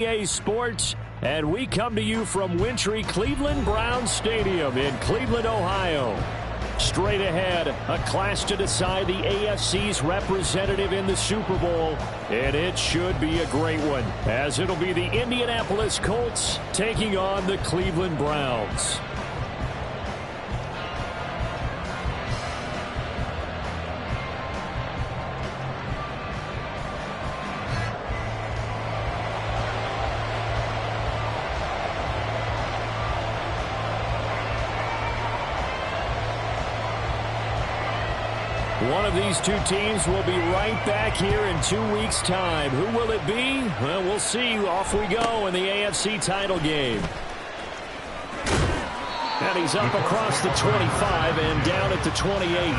EA Sports, and we come to you from wintry Cleveland Browns Stadium in Cleveland, Ohio. Straight ahead, a clash to decide the AFC's representative in the Super Bowl, and it should be a great one, as it'll be the Indianapolis Colts taking on the Cleveland Browns. One of these two teams will be right back here in 2 weeks' time. Who will it be? Well, we'll see. Off we go in the AFC title game. And he's up across the 25 and down at the 28.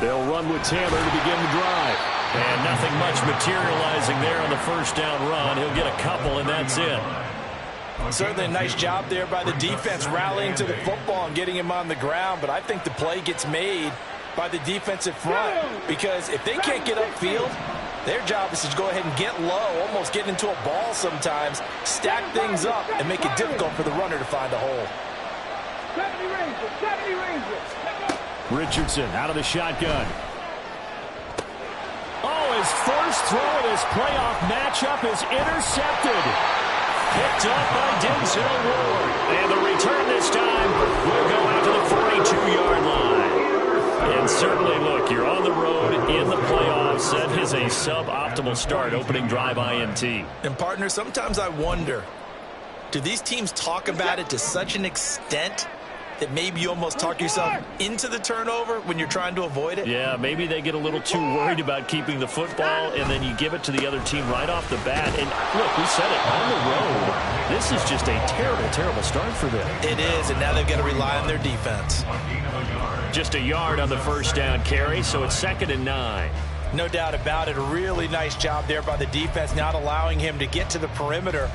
They'll run with Taylor to begin the drive. And nothing much materializing there on the first down run. He'll get a couple, and that's it. Certainly a nice job there by the defense rallying to the football and getting him on the ground. But I think the play gets made by the defensive front, because if they can't get upfield, their job is to go ahead and get low, almost get into a ball sometimes, stack things up, and make it difficult for the runner to find a hole. 70 Rangers. Richardson out of the shotgun. Oh, his first throw of this playoff matchup is intercepted. Picked up by Denzel Ward. And the return this time will go out to the 42-yard line. And certainly, look, you're on the road in the playoffs. That is a suboptimal start, opening drive INT. And, partner, sometimes I wonder, do these teams talk about it to such an extent that maybe you almost talk yourself into the turnover when you're trying to avoid it? Yeah, maybe they get a little too worried about keeping the football, and then you give it to the other team right off the bat. And look, we said it, on the road, this is just a terrible, terrible start for them. It is, and now they've got to rely on their defense. Just a yard on the first down carry, so it's 2nd and 9. No doubt about it. A really nice job there by the defense, not allowing him to get to the perimeter.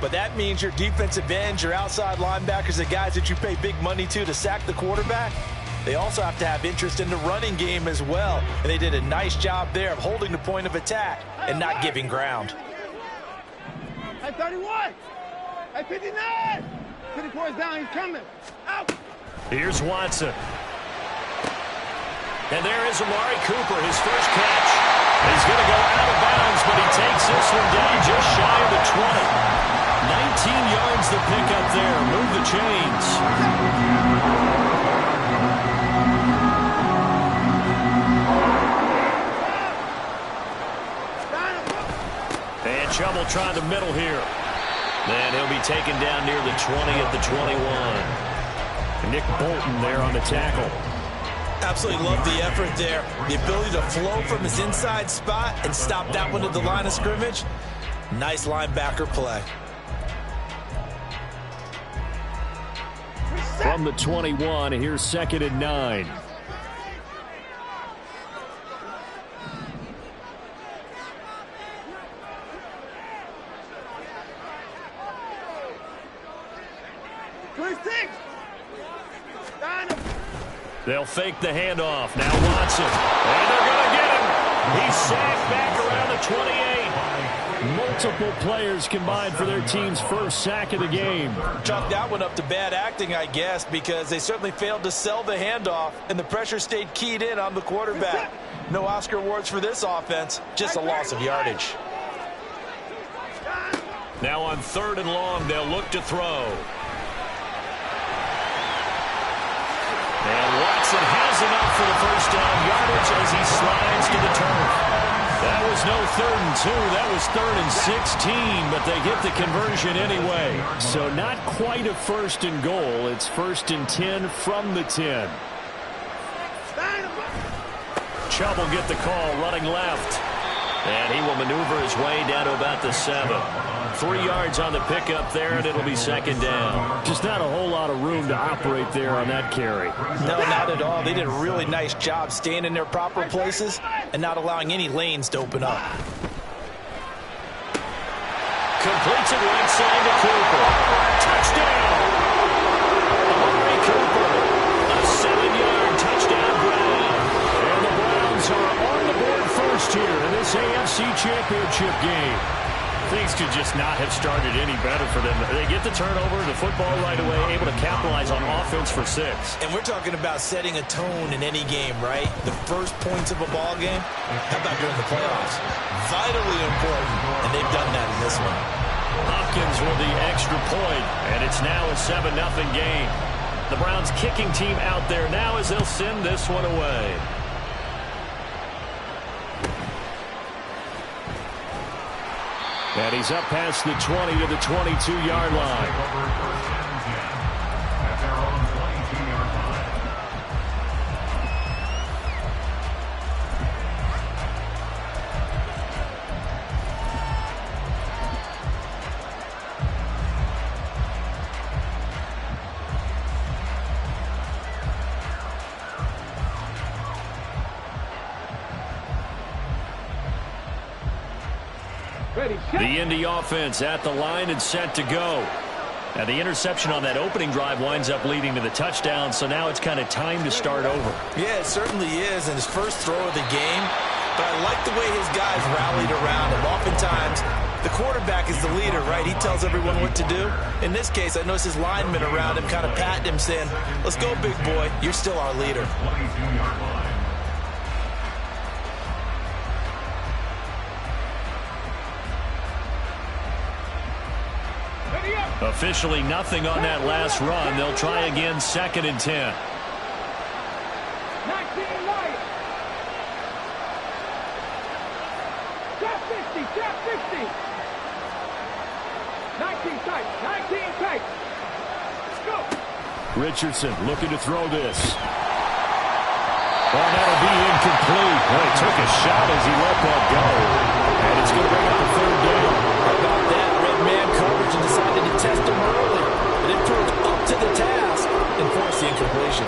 But that means your defensive ends, your outside linebackers, the guys that you pay big money to sack the quarterback, they also have to have interest in the running game as well. And they did a nice job there of holding the point of attack and not giving ground. Hey, 31. Hey, 59. 54 is down. He's coming. Out. Here's Watson. And there is Amari Cooper, his first catch. He's going to go out of bounds, but he takes this one down just shy of the 20. 19 yards to pick up there. Move the chains. And Chummel trying the middle here. And he'll be taken down near the 20 at the 21. Nick Bolton there on the tackle. Absolutely love the effort there. The ability to flow from his inside spot and stop that one at the line of scrimmage. Nice linebacker play. From the 21, here's 2nd and 9. They'll fake the handoff. Now Watson. And they're going to get him. He's sacked back around the 28. Multiple players combined for their team's first sack of the game. Chalk that one up to bad acting, I guess, because they certainly failed to sell the handoff, and the pressure stayed keyed in on the quarterback. No Oscar awards for this offense, just a loss of yardage. Now on 3rd and long, they'll look to throw. And Watson has enough for the first down yardage as he slides to the turf. That was no 3rd and 2. That was 3rd and 16, but they get the conversion anyway. So not quite a 1st and goal. It's 1st and 10 from the 10. Chubb will get the call running left. And he will maneuver his way down to about the 7. 3 yards on the pickup there, and it'll be 2nd down. Just not a whole lot of room to operate there on that carry. No, not at all. They did a really nice job staying in their proper places and not allowing any lanes to open up. Completes it right side to Cooper. Touchdown! Amari Cooper. A 7-yard touchdown grab. And the Browns are on the board first here in this AFC Championship game. Things could just not have started any better for them. They get the turnover, the football right away, able to capitalize on offense for 6. And we're talking about setting a tone in any game, right? The first points of a ball game. How about during the playoffs? Vitally important, and they've done that in this one. Hopkins with the extra point, and it's now a 7-0 game. The Browns kicking team out there now as they'll send this one away. And he's up past the 20 to the 22-yard line. The Indy offense at the line and set to go. Now the interception on that opening drive winds up leading to the touchdown, so now it's kind of time to start over. Yeah, it certainly is, and his first throw of the game. But I like the way his guys rallied around him. Oftentimes, the quarterback is the leader, right? He tells everyone what to do. In this case, I noticed his linemen around him kind of patting him, saying, "Let's go, big boy. You're still our leader." Officially nothing on that last run. They'll try again, 2nd and 10. 19 Lions. Trap 50, trap 50. 19 tight, 19 tight. Let's go. Richardson looking to throw this. Well, that'll be incomplete. Well, he took a shot as he let that go. And it's going to bring up the 3rd down. How about that? Red man coverage and decided to test him early. But it proved up to the task and forced the incompletion.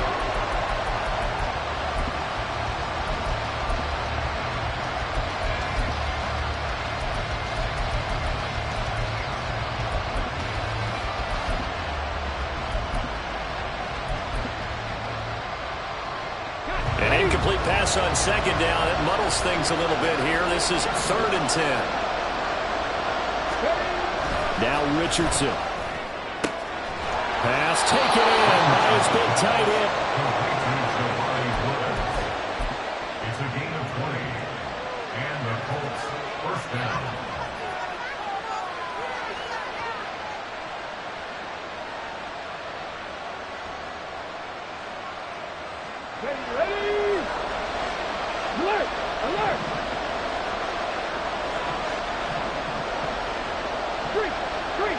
An incomplete pass on 2nd down. It muddles things a little bit here. This is 3rd and 10. Now Richardson. Pass taken in by his big tight end. It's a gain of 20. And the Colts first down. Ready? Alert! Alert! 3, 3.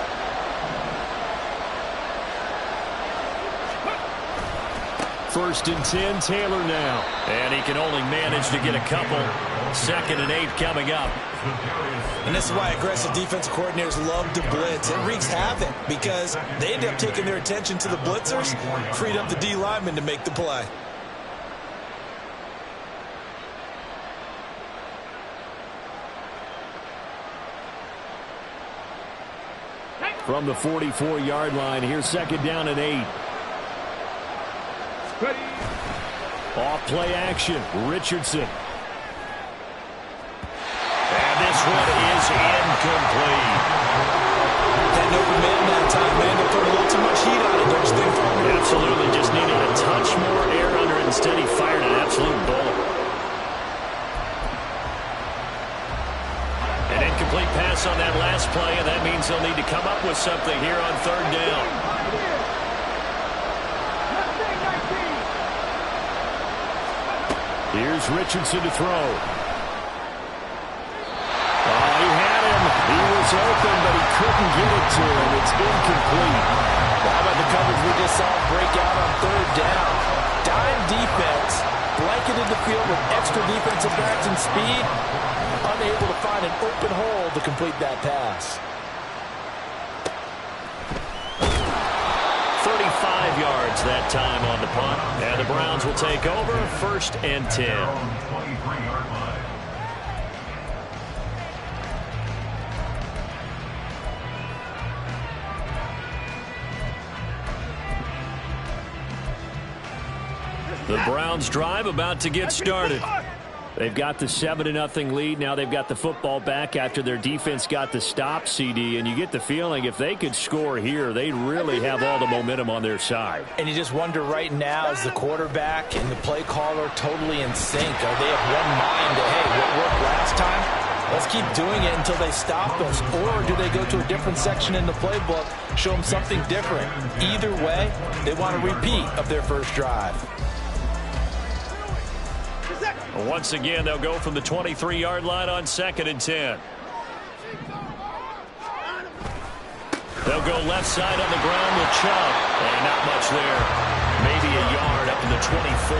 First and 10, Taylor now. And he can only manage to get a couple. 2nd and 8 coming up. And this is why aggressive defensive coordinators love to blitz. It wreaks havoc because they end up taking their attention to the blitzers, freed up the D lineman to make the play. From the 44-yard line, here's 2nd down and 8. Off play action, Richardson. And this one is incomplete. That open man that time, man, they put a little too much heat on it, don't you think? Absolutely, just needed a touch more air under it. Instead, he fired an absolute bullet. An incomplete pass on that last play, and that means they'll need to come up with something here on 3rd down. Here's Richardson to throw. Oh, he had him. He was open, but he couldn't get it to him. It's incomplete. Well, how about the coverage we just saw break out on 3rd down? Dime defense, blanketed the field with extra defensive backs and speed, unable to find an open hole to complete that pass. 35 yards that time on the punt. And the Browns will take over 1st and 10. 23-yard line. The Browns drive about to get started. They've got the 7-0 lead. Now they've got the football back after their defense got the stop, CD. And you get the feeling if they could score here, they'd really have all the momentum on their side. And you just wonder right now, is the quarterback and the play caller totally in sync? Are they of one mind that, hey, what worked last time? Let's keep doing it until they stop us. Or do they go to a different section in the playbook, show them something different? Either way, they want a repeat of their first drive. Once again, they'll go from the 23-yard line on 2nd and 10. They'll go left side on the ground with Chubb. And not much there. Maybe a yard up to the 24.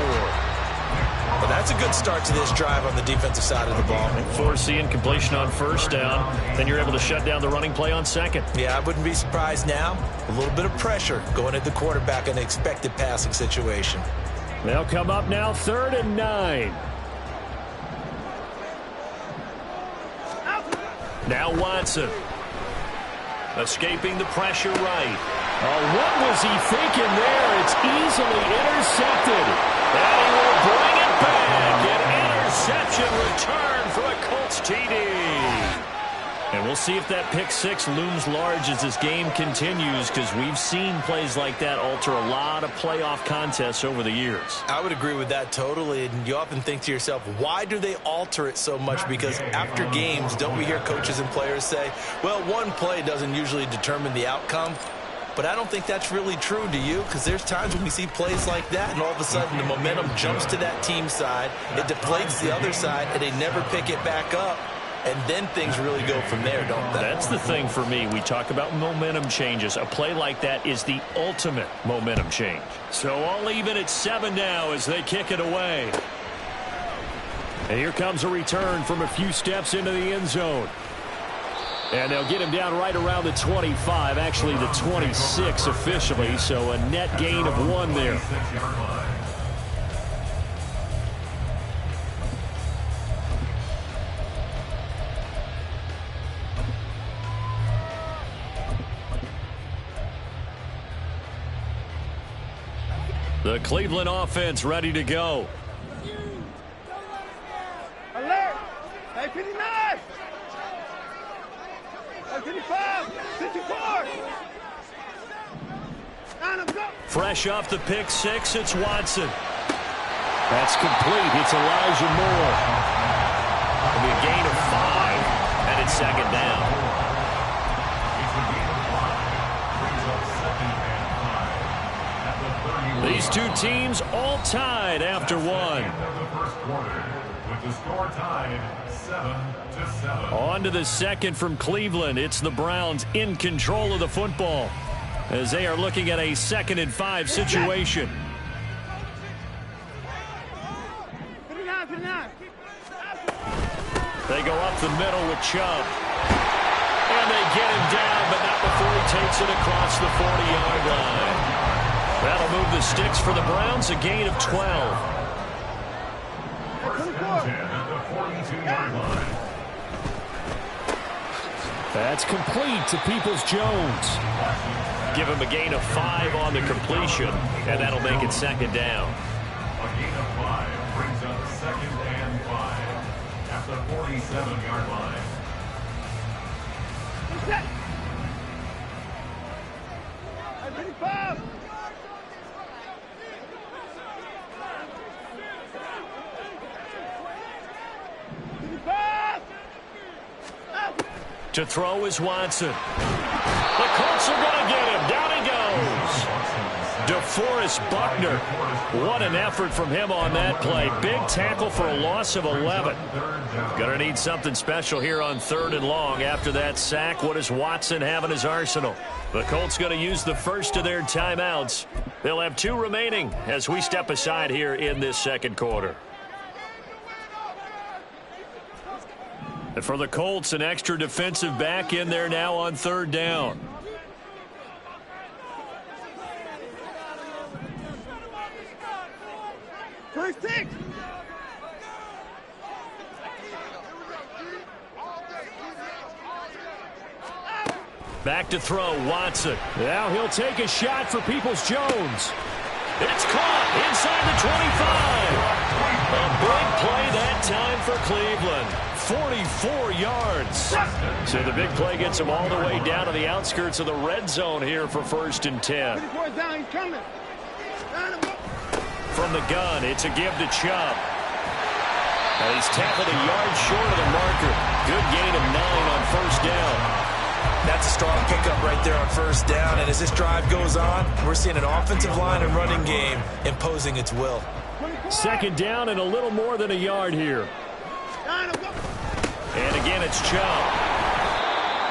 Well, that's a good start to this drive on the defensive side of the ball. Force the incompletion on 1st down. Then you're able to shut down the running play on 2nd. Yeah, I wouldn't be surprised now. A little bit of pressure going at the quarterback in an expected passing situation. They'll come up now 3rd and 9. Now Watson. Escaping the pressure right. Oh, what was he thinking there? It's easily intercepted. And he will bring it back. An interception return for a Colts TD. And we'll see if that pick 6 looms large as this game continues, because we've seen plays like that alter a lot of playoff contests over the years. I would agree with that totally. And you often think to yourself, why do they alter it so much? Because after games, don't we hear coaches and players say, well, one play doesn't usually determine the outcome. But I don't think that's really true, do you? Because there's times when we see plays like that, and all of a sudden the momentum jumps to that team side. It deflates the other side, and they never pick it back up. And then things really go from there, don't they? That's the thing for me. We talk about momentum changes. A play like that is the ultimate momentum change. So all even at 7 now as they kick it away. And here comes a return from a few steps into the end zone. And they'll get him down right around the 25, actually the 26 officially, so a net gain of 1 there. The Cleveland offense ready to go. Alert! Hey, 59! Hey, 55! 54! Fresh off the pick 6, it's Watson. That's complete. It's Elijah Moore. It'll be a gain of 5, and it's 2nd down. These two teams all tied after 1. On to the 2nd from Cleveland. It's the Browns in control of the football as they are looking at a 2nd and 5 situation. They go up the middle with Chubb. And they get him down, but not before he takes it across the 40-yard line. That'll move the sticks for the Browns, a gain of 12. First and 10 at the 42-yard line. That's complete to Peoples-Jones. Give him a gain of 5 on the completion, and that'll make it second down. A gain of 5 brings up second and 5 at the 47-yard line. To throw is Watson. The Colts are going to get him. Down he goes. DeForest Buckner. What an effort from him on that play. Big tackle for a loss of 11. Going to need something special here on 3rd and long. After that sack, what does Watson have in his arsenal? The Colts going to use the first of their timeouts. They'll have 2 remaining as we step aside here in this second quarter. And for the Colts, an extra defensive back in there now on 3rd down. First six. Back to throw, Watson. Now he'll take a shot for Peoples-Jones. It's caught inside the 25. A big play that time for Cleveland. 44 yards. So the big play gets him all the way down to the outskirts of the red zone here for 1st and 10. Down, he's coming. From the gun, it's a give to Chubb. And he's tackled a yard short of the marker. Good gain of 9 on 1st down. That's a strong pickup right there on 1st down. And as this drive goes on, we're seeing an offensive line and running game imposing its will. 2nd down and a little more than a yard here. And again, it's Chubb.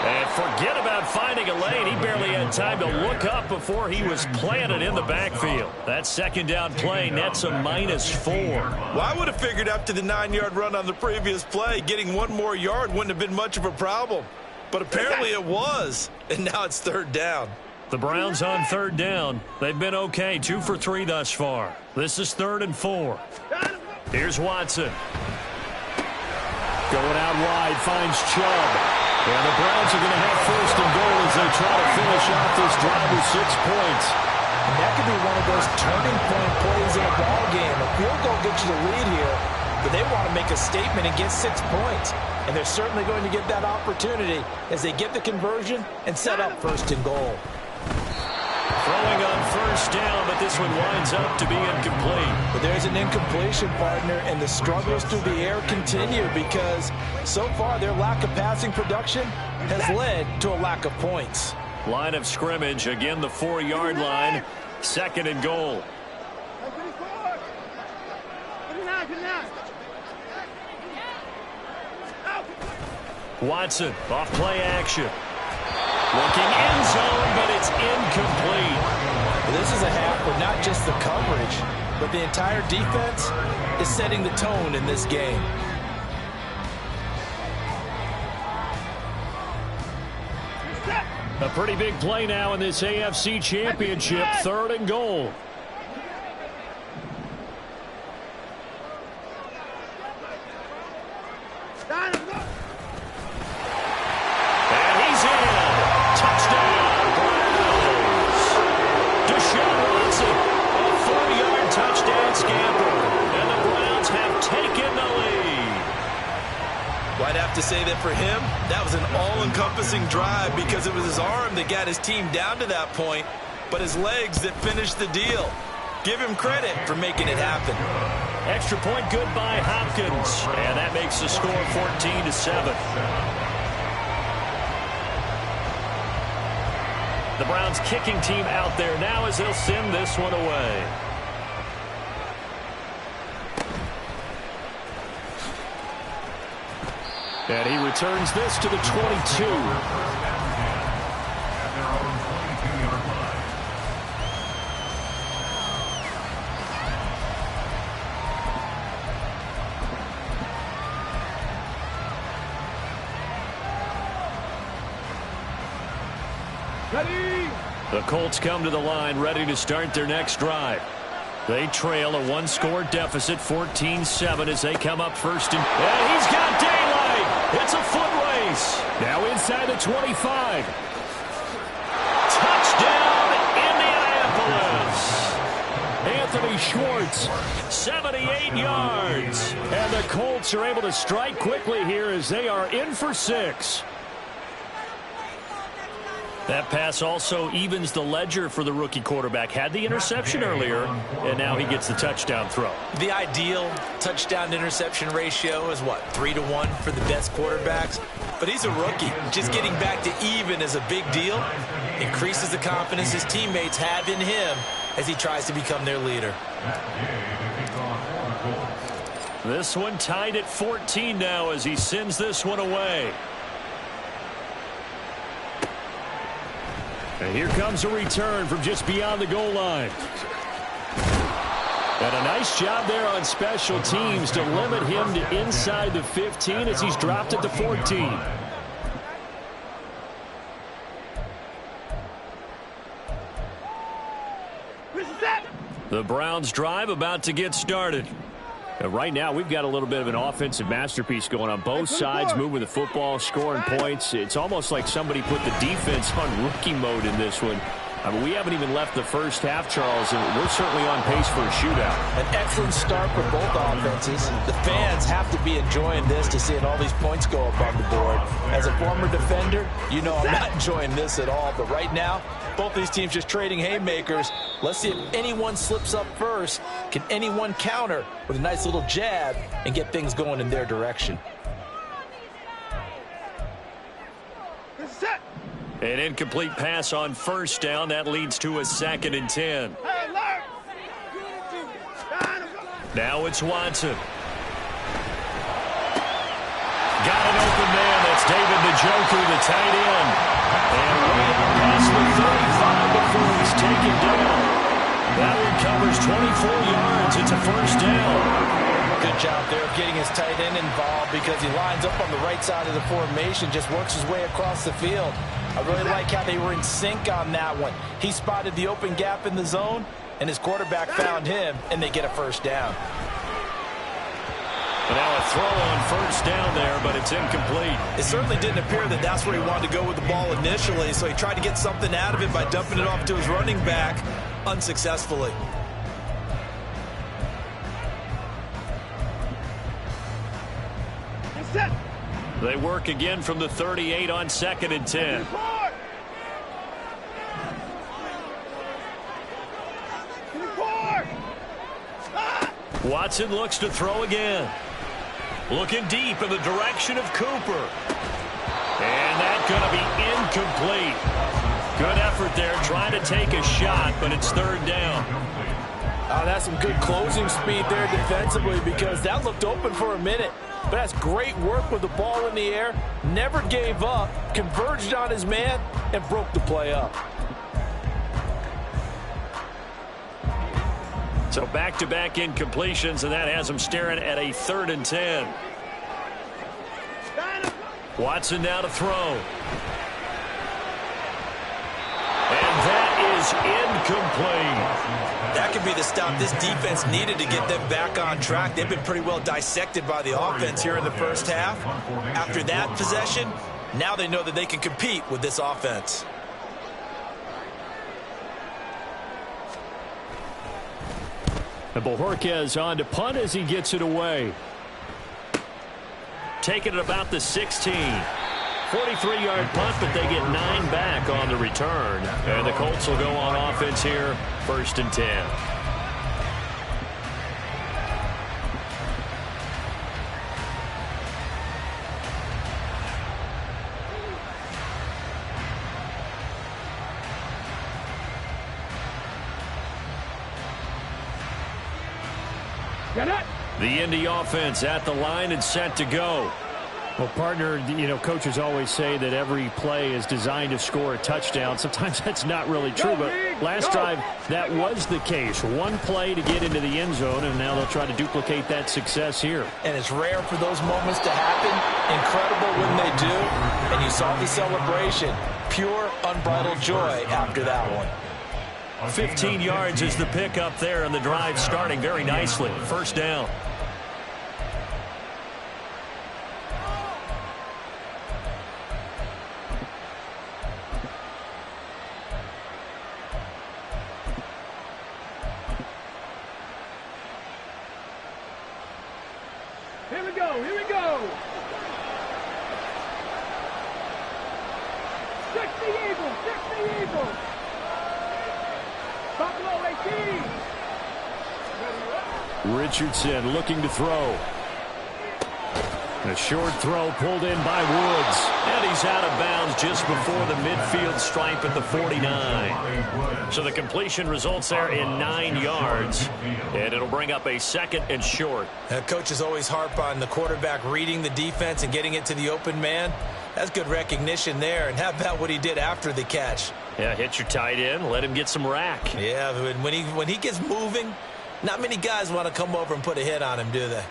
And forget about finding a lane. He barely had time to look up before he was planted in the backfield. That 2nd down play nets a -4. Well, I would have figured after the 9-yard run on the previous play, getting 1 more yard wouldn't have been much of a problem. But apparently it was, and now it's 3rd down. The Browns on 3rd down. They've been okay, 2 for 3 thus far. This is 3rd and 4. Here's Watson. Going out wide, finds Chubb. And the Browns are going to have 1st and goal as they try to finish off this drive with 6 points. And that could be one of those turning point plays in a ball game. A field goal gets you the lead here, but they want to make a statement and get 6 points. And they're certainly going to get that opportunity as they get the conversion and set up 1st and goal. Throwing on 1st down, but this one winds up to be incomplete. But there's an incompletion, partner, and the struggles through the air continue because so far their lack of passing production has led to a lack of points. Line of scrimmage, again the 4-yard line, 2nd and goal. Watson, off play action. Looking end zone, but it's incomplete. This is a half with not just the coverage, but the entire defense is setting the tone in this game. A pretty big play now in this AFC Championship, 3rd and goal. To say that for him, that was an all-encompassing drive because it was his arm that got his team down to that point, but his legs that finished the deal. Give him credit for making it happen. Extra point good by Hopkins, and that makes the score 14-7. The Browns kicking team out there now as they'll send this one away. And he returns this to the 22. The Colts come to the line ready to start their next drive. They trail a one-score deficit, 14-7, as they come up first. And he's got daylight. It's a foot race. Now inside the 25. Touchdown, Indianapolis. Anthony Schwartz, 78 yards. And the Colts are able to strike quickly here as they are in for 6. That pass also evens the ledger for the rookie quarterback. Had the interception earlier, and now he gets the touchdown throw. The ideal touchdown-interception ratio is, what, 3-to-1 for the best quarterbacks? But he's a rookie. Just getting back to even is a big deal. Increases the confidence his teammates have in him as he tries to become their leader. This one tied at 14 now as he sends this one away. And here comes a return from just beyond the goal line. And a nice job there on special teams to limit him to inside the 15 as he's dropped at the 14. The Browns drive about to get started. Right now, we've got a little bit of an offensive masterpiece going on. Both sides moving the football, scoring points. It's almost like somebody put the defense on rookie mode in this one. I mean, we haven't even left the first half, Charles, and we're certainly on pace for a shootout. An excellent start for both offenses. The fans have to be enjoying this to seeing all these points go up on the board. As a former defender, you know I'm not enjoying this at all. But right now, both these teams just trading haymakers. Let's see if anyone slips up first. Can anyone counter with a nice little jab and get things going in their direction? An incomplete pass on first down. That leads to a 2nd and 10. Now it's Watson. Got an open man. That's David Njoku, the tight end. And way out past the 35 before he's taken down. That one covers 24 yards. It's a first down. Good job there of getting his tight end involved because he lines up on the right side of the formation, just works his way across the field. I really like how they were in sync on that one. He spotted the open gap in the zone, and his quarterback found him, and they get a first down. But now a throw on first down there, but it's incomplete. It certainly didn't appear that that's where he wanted to go with the ball initially, so he tried to get something out of it by dumping it off to his running back unsuccessfully. They work again from the 38 on 2nd and 10. Watson looks to throw again. Looking deep in the direction of Cooper. And that's going to be incomplete. Good effort there trying to take a shot, but it's 3rd down. Oh, that's some good closing speed there defensively because that looked open for a minute. But that's great work with the ball in the air. Never gave up, converged on his man, and broke the play up. So back-to-back incompletions, and that has him staring at a 3rd and 10. Watson now to throw. And that is incomplete. That could be the stop this defense needed to get them back on track. They've been pretty well dissected by the offense here in the first half. After that possession, now they know that they can compete with this offense. And Bojorquez on to punt as he gets it away. Taking it about the 16. 43-yard punt, but they get 9 back on the return. And the Colts will go on offense here, 1st and 10. The Indy offense at the line and set to go. Well, partner, you know, coaches always say that every play is designed to score a touchdown. Sometimes that's not really true, but last drive, that was the case. One play to get into the end zone, and now they'll try to duplicate that success here. And it's rare for those moments to happen. Incredible when they do. And you saw the celebration. Pure, unbelievable. unbridled joy after that one. 15 yards is the pickup there, and the drive starting very nicely. First down. Here we go, here we go. 60 Eagles, 60 Eagles. Buffalo 18. Richardson looking to throw. A short throw pulled in by Woods. And he's out of bounds just before the midfield stripe at the 49. So the completion results there in 9 yards. And it'll bring up a second and short. Coaches always harp on the quarterback reading the defense and getting it to the open man. That's good recognition there. And how about what he did after the catch? Yeah, hit your tight end, let him get some rack. Yeah, when he gets moving, not many guys want to come over and put a hit on him, do they?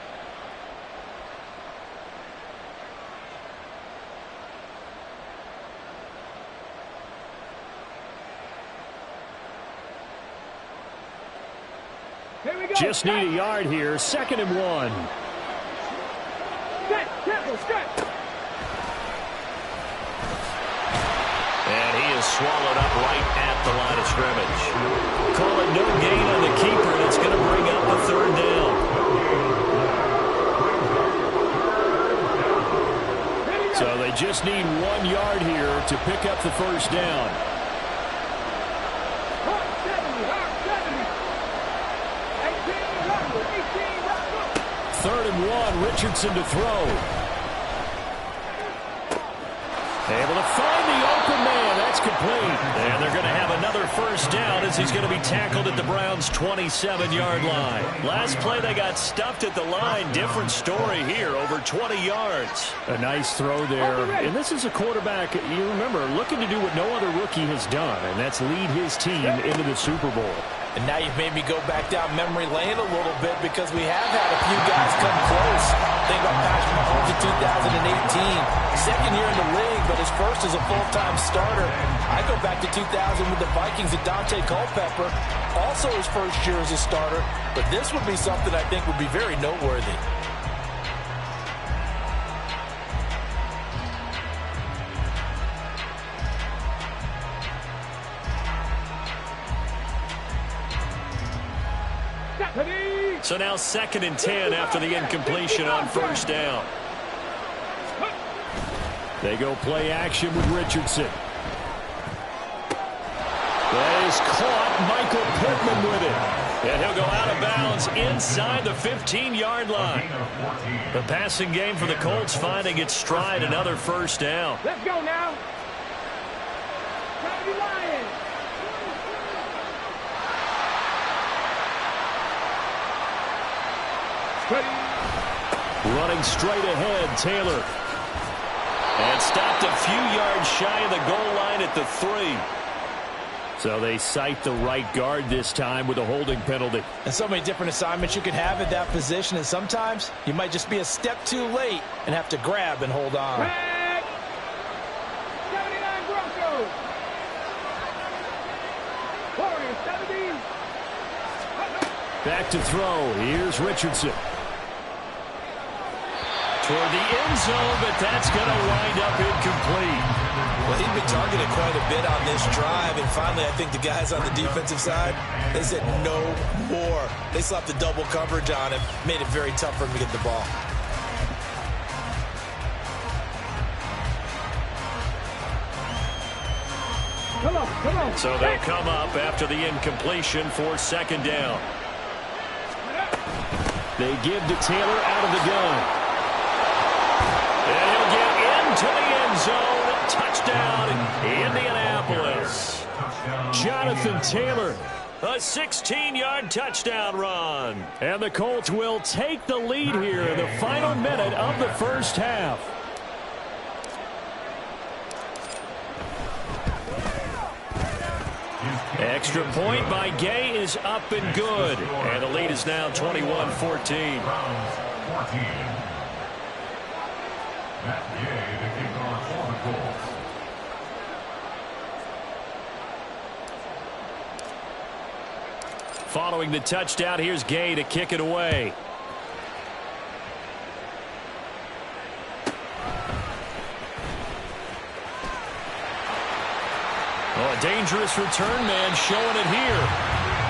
Here we go. Just need a yard here, 2nd and 1. Stretch, tempo, stretch. And he is swallowed up right at the line of scrimmage. Call it no gain on the keeper, and it's going to bring up the 3rd down. So they just need 1 yard here to pick up the first down. 3rd and 1, Richardson to throw. Able to find the open man. That's complete. And they're going to have another first down as he's going to be tackled at the Browns' 27-yard line. Last play, they got stuffed at the line. Different story here, over 20 yards. A nice throw there. And this is a quarterback, you remember, looking to do what no other rookie has done, and that's lead his team into the Super Bowl. And now you've made me go back down memory lane a little bit because we have had a few guys come close. Think about Patrick Mahomes in 2018. Second year in the league, but his first as a full-time starter. I go back to 2000 with the Vikings and Dante Culpepper. Also his first year as a starter. But this would be something I think would be very noteworthy. So now 2nd and 10 after the incompletion on first down. They go play action with Richardson. That is caught. Michael Pittman with it. And he'll go out of bounds inside the 15-yard line. The passing game for the Colts finding its stride, another first down. Let's go now. Try to be Lions. Running straight ahead, Taylor. And stopped a few yards shy of the goal line at the 3. So they cite the right guard this time with a holding penalty. And so many different assignments you can have at that position, and sometimes you might just be a step too late and have to grab and hold on. Red. 79 Broncos. Warriors 70. Back to throw. Here's Richardson. Toward the end zone, but that's going to wind up incomplete. Well, he'd been targeted quite a bit on this drive, and finally I think the guys on the defensive side, they said no more. They slapped the double coverage on him, made it very tough for him to get the ball. Come on, come on. So they'll come up after the incompletion for 2nd down. They give to Taylor out of the gun. And he'll get into the end zone. Touchdown, Indianapolis. Jonathan Taylor, a 16-yard touchdown run. And the Colts will take the lead here in the final minute of the first half. Extra point by Gay is up and good. And the lead is now 21-14. Matt Gay, the kick on for the Colts. following the touchdown, here's Gay to kick it away. Oh, a dangerous return man showing it here.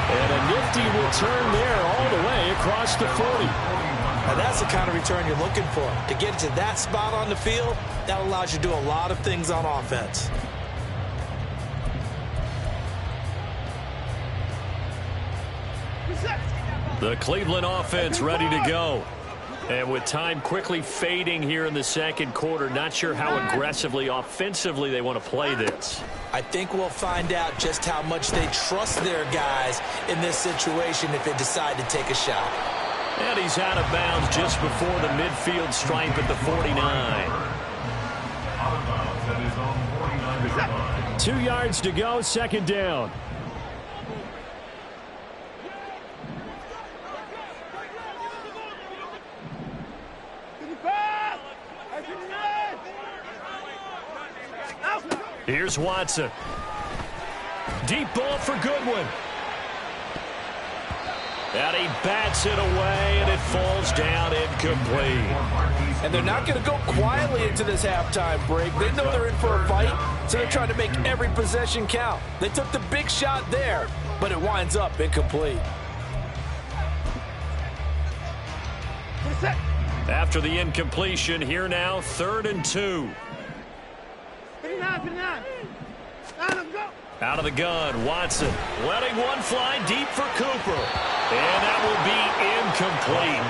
And a nifty return there all the way across the 40. Now that's the kind of return you're looking for. To get to that spot on the field, that allows you to do a lot of things on offense. The Cleveland offense ready to go. And with time quickly fading here in the second quarter, not sure how aggressively, offensively they want to play this. I think we'll find out just how much they trust their guys in this situation if they decide to take a shot. And he's out of bounds just before the midfield stripe at the 49. Out of bounds at his own 49-yard line. 2 yards to go, second down. Here's Watson. Deep ball for Goodwin. And he bats it away, and it falls down incomplete. And they're not going to go quietly into this halftime break. They know they're in for a fight, so they're trying to make every possession count. They took the big shot there, but it winds up incomplete. After the incompletion, here now, 3rd and 2. 59. Out of the gun, Watson letting one fly deep for Cooper. And that will be incomplete.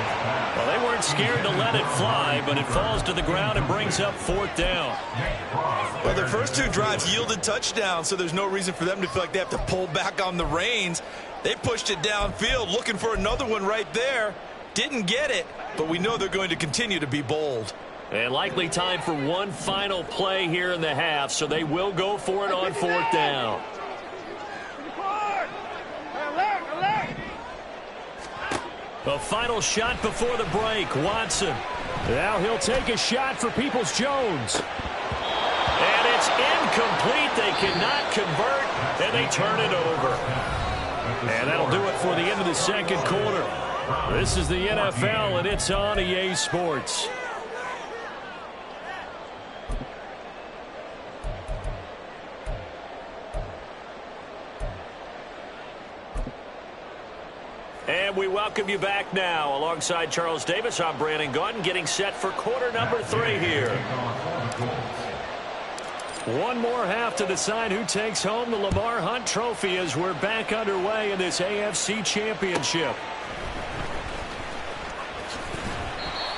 Well, they weren't scared to let it fly, but it falls to the ground and brings up 4th down. Well, their first 2 drives yielded touchdowns, so there's no reason for them to feel like they have to pull back on the reins. They pushed it downfield, looking for another one right there. Didn't get it, but we know they're going to continue to be bold. And likely time for one final play here in the half, so they will go for it on 4th down. A final shot before the break, Watson. Now he'll take a shot for Peoples-Jones. And it's incomplete. They cannot convert, and they turn it over. And that'll do it for the end of the second quarter. This is the NFL, and it's on EA Sports. And we welcome you back now. Alongside Charles Davis, I'm Brandon Gaudin, getting set for quarter number 3 here. One more half to decide who takes home the Lamar Hunt Trophy as we're back underway in this AFC Championship.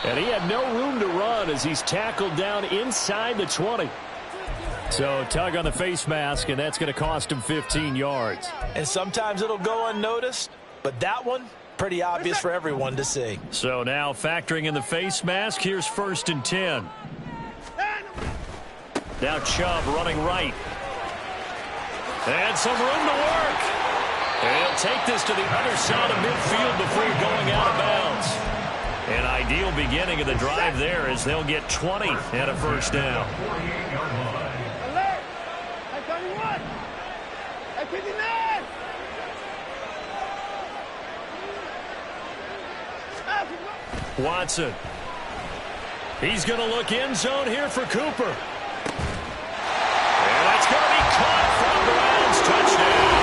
And he had no room to run as he's tackled down inside the 20. So tug on the face mask, and that's going to cost him 15 yards. And sometimes it'll go unnoticed. But that one, pretty obvious for everyone to see. So now factoring in the face mask, here's 1st and 10. Now Chubb running right. And some room to work. And he'll take this to the other side of midfield before going out of bounds. An ideal beginning of the drive there as they'll get 20 and a 1st down. Alert! At 31! At 59! Watson. He's going to look end zone here for Cooper. And that's going to be caught for the Browns. Touchdown.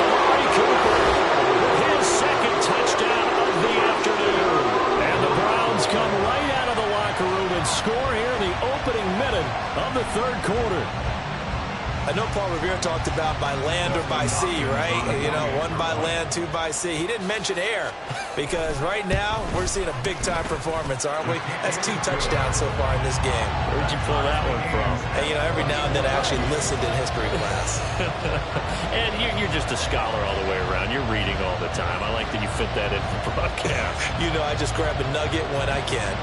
Amari Cooper with his 2nd touchdown of the afternoon. And the Browns come right out of the locker room and score here in the opening minute of the 3rd quarter. I know Paul Revere talked about by land or by sea, right? You know, 1 by land, 2 by sea. He didn't mention air because right now we're seeing a big-time performance, aren't we? That's 2 touchdowns so far in this game. Where'd you pull that one from? And, you know, every now and then I actually listened in history class. And you're just a scholar all the way around. You're reading all the time. I like that you fit that in the broadcast. You know, I just grab a nugget when I can.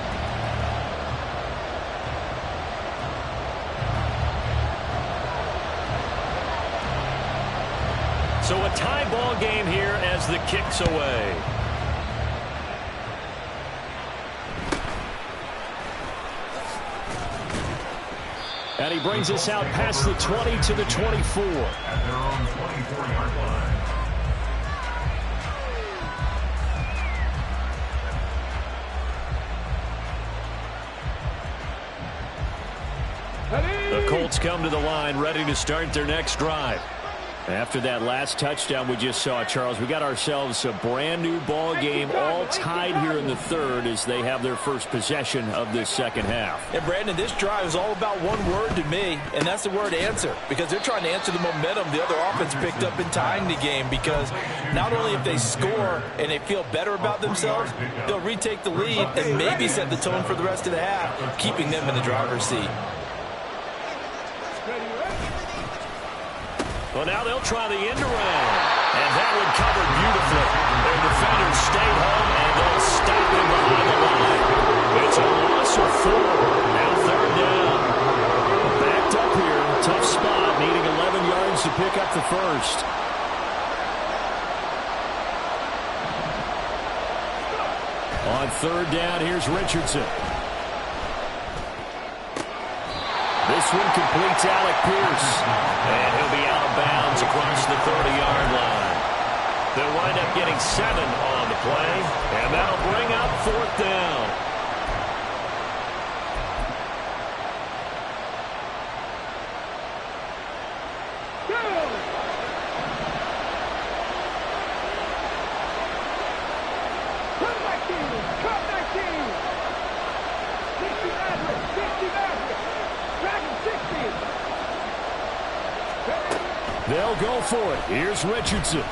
So a tie ball game here as the kick's away. And he brings us out past the 20 to the 24. At their own 24-yard line. Jets come to the line ready to start their next drive. After that last touchdown we just saw, Charles, we got ourselves a brand new ball game, all tied here in the third as they have their first possession of this second half. And Brandon, this drive is all about one word to me, and that's the word answer, because they're trying to answer the momentum the other offense picked up in tying the game, because not only if they score and they feel better about themselves, they'll retake the lead and maybe set the tone for the rest of the half, keeping them in the driver's seat. Well, now they'll try the end around. And that one covered beautifully. Their defenders stayed home, and they'll stop him behind the line. It's a loss of 4. Now third down. Backed up here. Tough spot, needing 11 yards to pick up the first. On third down, here's Richardson. This one completes Alec Pierce. And he'll be out of bounds across the 30-yard line. They'll wind up getting 7 on the play. And that'll bring up fourth down. They'll go for it. Here's Richardson.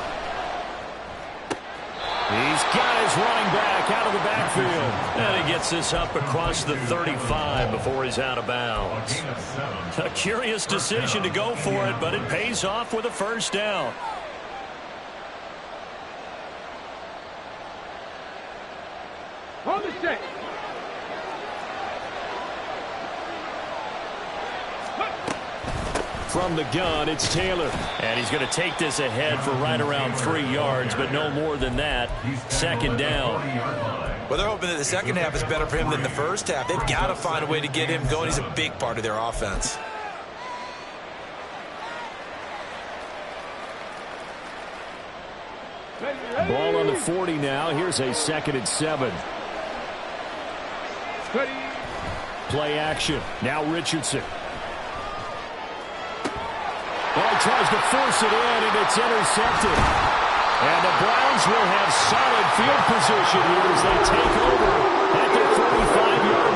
He's got his running back out of the backfield. And he gets this up across the 35 before he's out of bounds. A curious decision to go for it, but it pays off with a first down. Hold the stick. From the gun, it's Taylor. And he's going to take this ahead for right around 3 yards, but no more than that. Second down. Well, they're hoping that the second half is better for him than the first half. They've got to find a way to get him going. He's a big part of their offense. Ball on the 40 now. Here's a 2nd and 7. Play action. Now Richardson. Well, he tries to force it in, and it's intercepted. And the Browns will have solid field position here as they take over at the 45-yard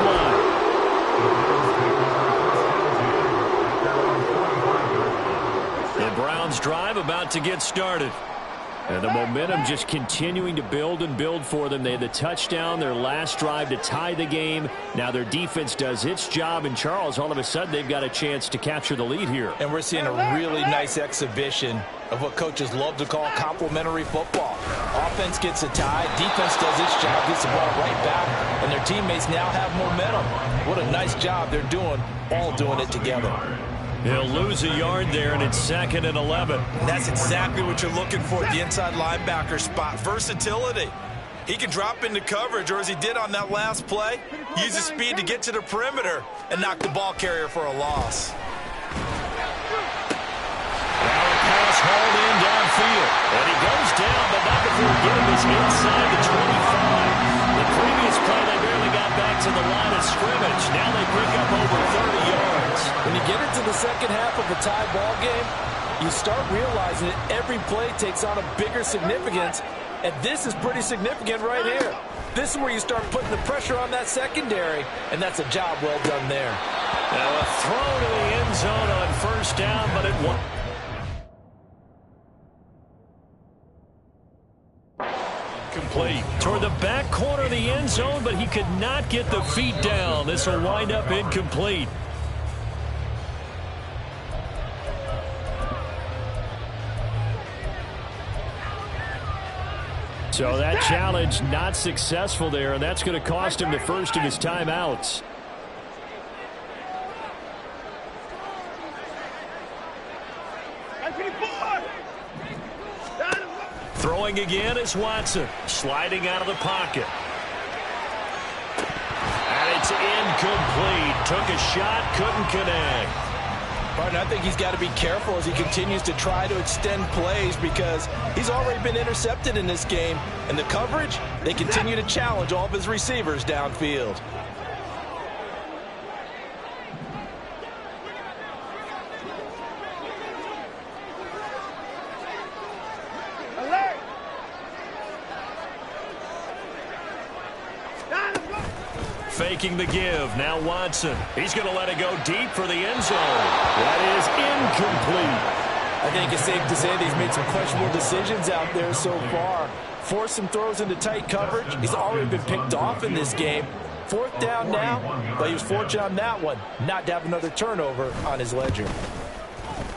line. The Browns drive about to get started. And the momentum just continuing to build and build for them. They had the touchdown, their last drive to tie the game. Now their defense does its job. And Charles, all of a sudden, they've got a chance to capture the lead here. And we're seeing a really nice exhibition of what coaches love to call complementary football. Offense gets a tie, defense does its job, gets the ball right back, and their teammates now have momentum. What a nice job they're doing, all doing it together. He'll lose a yard there, and it's 2nd and 11. And that's exactly what you're looking for at the inside linebacker spot. Versatility. He can drop into coverage, or as he did on that last play, use his speed to get to the perimeter and knock the ball carrier for a loss. Now a pass hauled in downfield. And he goes down, but not before getting this inside the 25. The previous play, they barely got back to the line of scrimmage. Now they pick up over 30 yards. When you get into the second half of a tie ball game, you start realizing that every play takes on a bigger significance, and this is pretty significant right here. This is where you start putting the pressure on that secondary, and that's a job well done there. Now a throw to the end zone on first down, but it won't. Complete toward the back corner of the end zone, but he could not get the feet down. This will wind up incomplete. So that challenge not successful there, and that's going to cost him the first of his timeouts. Throwing again is Watson, sliding out of the pocket. And it's incomplete. Took a shot, couldn't connect. Martin, I think he's got to be careful as he continues to try to extend plays because he's already been intercepted in this game. And the coverage, they continue to challenge all of his receivers downfield. faking the give. Now Watson. He's going to let it go deep for the end zone. That is incomplete. I think it's safe to say that he's made some questionable decisions out there so far. Forced some throws into tight coverage. He's already been picked off in this game. 4th down now, but he was fortunate on that one not to have another turnover on his ledger.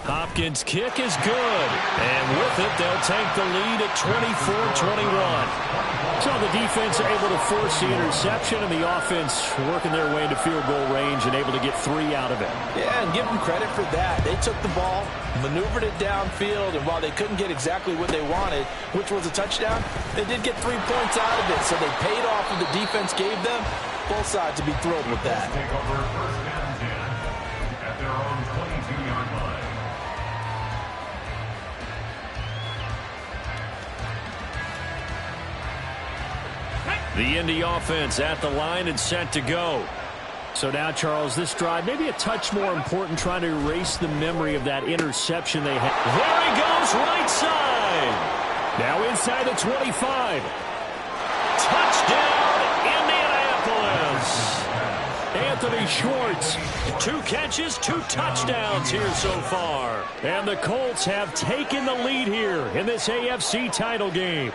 Hopkins' kick is good. And with it, they'll take the lead at 24-21. So the defense able to force the interception, and the offense working their way into field goal range and able to get 3 out of it. Yeah, and give them credit for that. They took the ball, maneuvered it downfield, and while they couldn't get exactly what they wanted, which was a touchdown, they did get 3 points out of it. So they paid off what the defense gave them. Both sides to be thrilled with that. Take over 1st and 10 at their own 22-yard line. The Indy offense at the line and set to go. So now, Charles, this drive maybe a touch more important, trying to erase the memory of that interception they had. There he goes, right side. Now inside the 25. Touchdown, Indianapolis. Anthony Schwartz, 2 catches, 2 touchdowns here so far. And the Colts have taken the lead here in this AFC title game.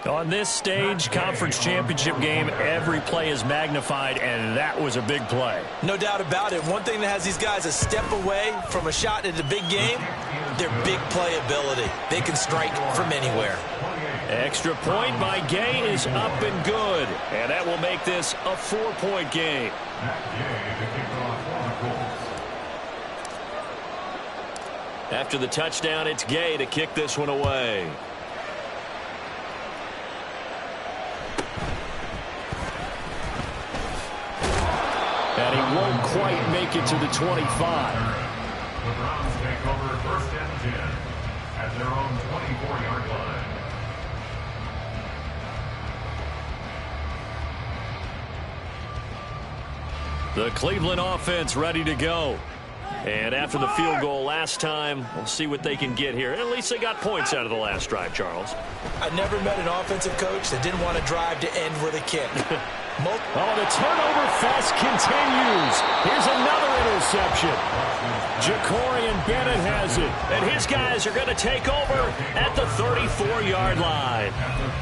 On this stage, conference championship game, every play is magnified, and that was a big play. No doubt about it. One thing that has these guys a step away from a shot at the big game, their big play ability. They can strike from anywhere. Extra point by Gay is up and good, and that will make this a 4-point game. After the touchdown, it's Gay to kick this one away. And he won't quite make it to the 25. The Browns take over 1st and 10 at their own 24-yard line. The Cleveland offense ready to go. And after the field goal last time, we'll see what they can get here. At least they got points out of the last drive, Charles. I never met an offensive coach that didn't want to drive to end with a kick. Oh, the turnover fest continues. Here's another interception. Jacorian Bennett has it, and his guys are going to take over at the 34-yard line.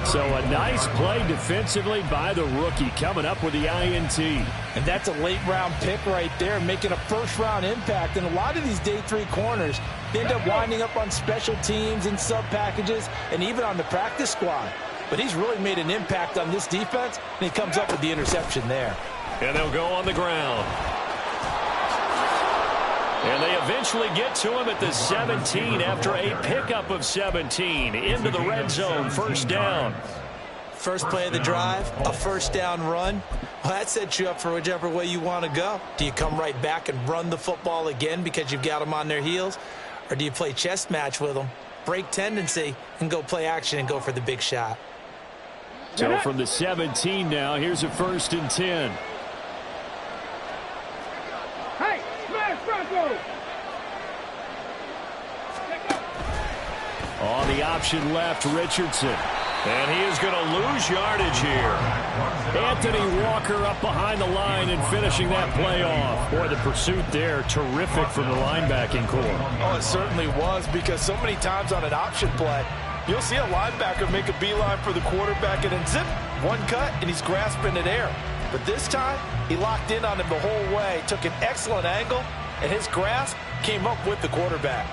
So a nice play defensively by the rookie, coming up with the INT. And that's a late-round pick right there, making a first-round impact. And a lot of these day 3 corners, they end up winding up on special teams and sub-packages and even on the practice squad. But he's really made an impact on this defense, and he comes up with the interception there. And they'll go on the ground. And they eventually get to him at the 17 after a pickup of 17 into the red zone, 1st down. First play of the drive, a 1st down run. Well, that sets you up for whichever way you want to go. Do you come right back and run the football again because you've got them on their heels? Or do you play chess match with them, break tendency, and go play action and go for the big shot? So from the 17 now, here's a 1st and 10. Hey, smash Bronco! On the option left, Richardson. And he is going to lose yardage here. Anthony Walker up behind the line and finishing that play off. Boy, the pursuit there, terrific from the linebacking core. Oh, it certainly was, because so many times on an option play, you'll see a linebacker make a beeline for the quarterback and then zip, one cut, and he's grasping at air. But this time, he locked in on him the whole way, took an excellent angle, and his grasp came up with the quarterback.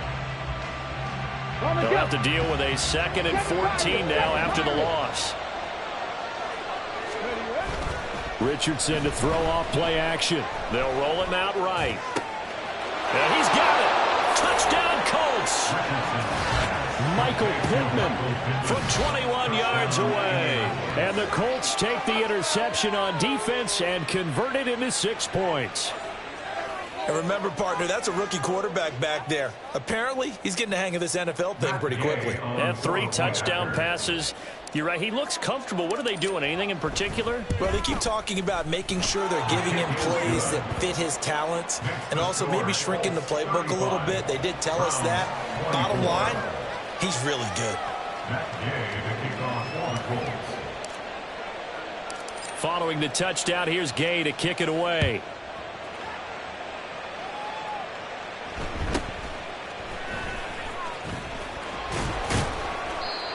They'll have to deal with a 2nd and 14 now after the loss. Richardson to throw off play action. They'll roll him out right. And he's got it. Touchdown, Colts. Michael Pittman from 21 yards away. And the Colts take the interception on defense and convert it into 6 points. And remember, partner, that's a rookie quarterback back there. Apparently, he's getting the hang of this NFL thing pretty quickly. And 3 touchdown passes. You're right, he looks comfortable. What are they doing? Anything in particular? Well, they keep talking about making sure they're giving him plays that fit his talents and also maybe shrinking the playbook a little bit. They did tell us that. Bottom line, he's really good. Following the touchdown, here's Gay to kick it away.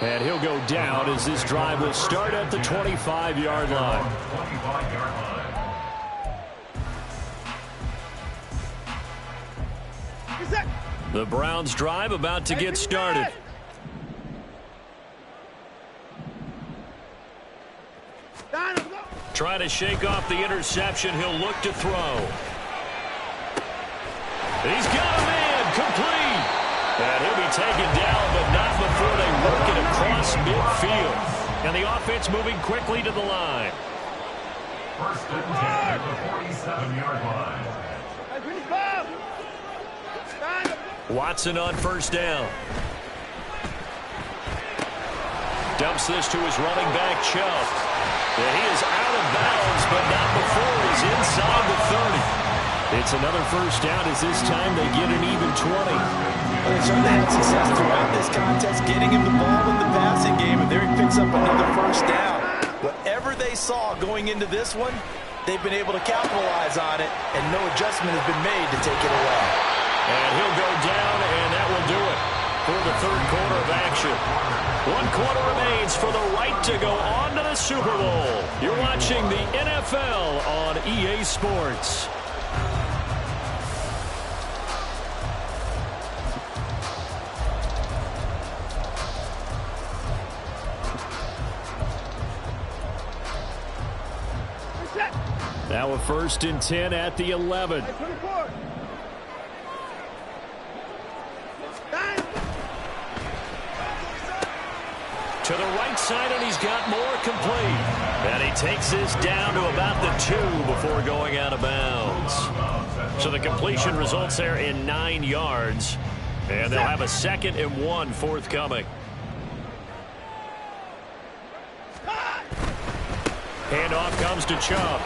And he'll go down as this drive will start at the 25-yard line. 25-yard line. The Browns drive about to get started. Trying to shake off the interception. He'll look to throw. He's got a man complete. And he'll be taken down, but not before they work it across midfield. And the offense moving quickly to the line. First and 10 at the 47-yard line. Watson on first down. Dumps this to his running back, Chubb. And he is out of bounds, but not before he's inside the 30. It's another first down as this time they get an even 20. Well, they've certainly had success throughout this contest, getting him the ball in the passing game, and there he picks up another first down. Whatever they saw going into this one, they've been able to capitalize on it, and no adjustment has been made to take it away. And he'll go down, and that will do it for the third quarter of action. 1 quarter remains for the right to go on to the Super Bowl. You're watching the NFL on EA Sports. Now a first and 10 at the 11. To the right side, and he's got more complete. And he takes this down to about the 2 before going out of bounds. So the completion results there in 9 yards. And they'll have a 2nd and 1 forthcoming. Handoff comes to Chubb.